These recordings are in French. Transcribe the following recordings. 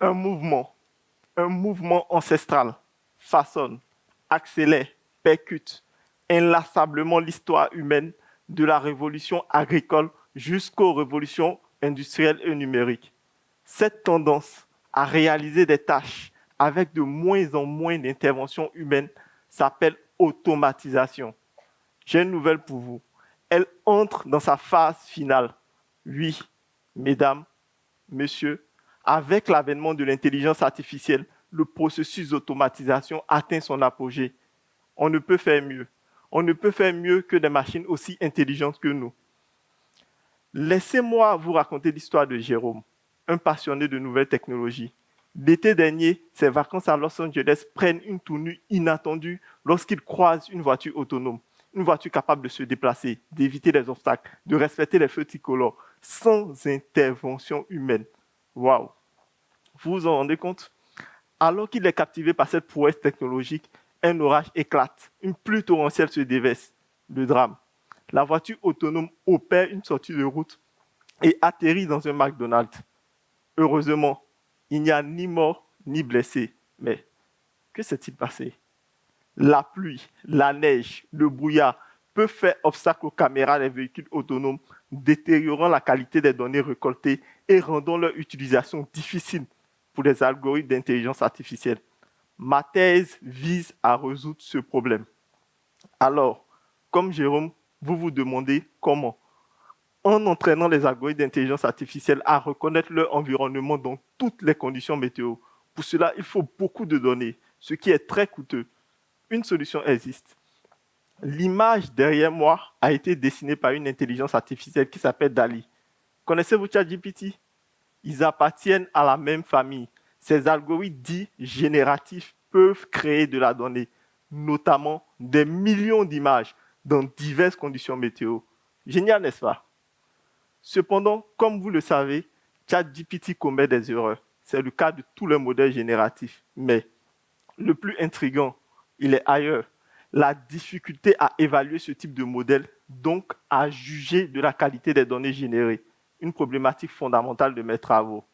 Un mouvement, un mouvement ancestral façonne, accélère, percute inlassablement l'histoire humaine de la révolution agricole jusqu'aux révolutions industrielles et numériques. Cette tendance à réaliser des tâches avec de moins en moins d'intervention humaine s'appelle automatisation. J'ai une nouvelle pour vous. Elle entre dans sa phase finale. Oui, mesdames, messieurs, avec l'avènement de l'intelligence artificielle, le processus d'automatisation atteint son apogée. On ne peut faire mieux. On ne peut faire mieux que des machines aussi intelligentes que nous. Laissez-moi vous raconter l'histoire de Jérôme, un passionné de nouvelles technologies. L'été dernier, ses vacances à Los Angeles prennent une tournure inattendue lorsqu'il croise une voiture autonome, une voiture capable de se déplacer, d'éviter les obstacles, de respecter les feux tricolores, sans intervention humaine. Waouh! Vous vous en rendez compte? Alors qu'il est captivé par cette prouesse technologique, un orage éclate, une pluie torrentielle se déverse. Le drame. La voiture autonome opère une sortie de route et atterrit dans un McDonald's. Heureusement, il n'y a ni mort ni blessé. Mais que s'est-il passé? La pluie, la neige, le brouillard peuvent faire obstacle aux caméras des véhicules autonomes, détériorant la qualité des données récoltées et rendant leur utilisation difficile pour les algorithmes d'intelligence artificielle. Ma thèse vise à résoudre ce problème. Alors, comme Jérôme, vous vous demandez comment? En entraînant les algorithmes d'intelligence artificielle à reconnaître leur environnement dans toutes les conditions météo. Pour cela, il faut beaucoup de données, ce qui est très coûteux. Une solution existe. L'image derrière moi a été dessinée par une intelligence artificielle qui s'appelle DALL-E. Connaissez-vous ChatGPT? Ils appartiennent à la même famille. Ces algorithmes dits génératifs peuvent créer de la donnée, notamment des millions d'images dans diverses conditions météo. Génial, n'est-ce pas? Cependant, comme vous le savez, ChatGPT commet des erreurs. C'est le cas de tous les modèles génératifs. Mais le plus intriguant, il est ailleurs. La difficulté à évaluer ce type de modèle, donc à juger de la qualité des données générées, une problématique fondamentale de mes travaux.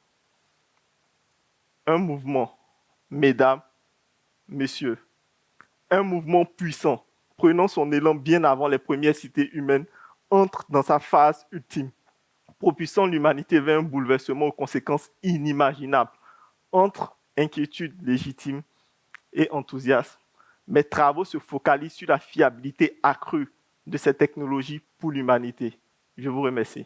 Un mouvement, mesdames, messieurs, un mouvement puissant, prenant son élan bien avant les premières cités humaines, entre dans sa phase ultime, propulsant l'humanité vers un bouleversement aux conséquences inimaginables. Entre inquiétude légitime et enthousiasme, mes travaux se focalisent sur la fiabilité accrue de ces technologies pour l'humanité. Je vous remercie.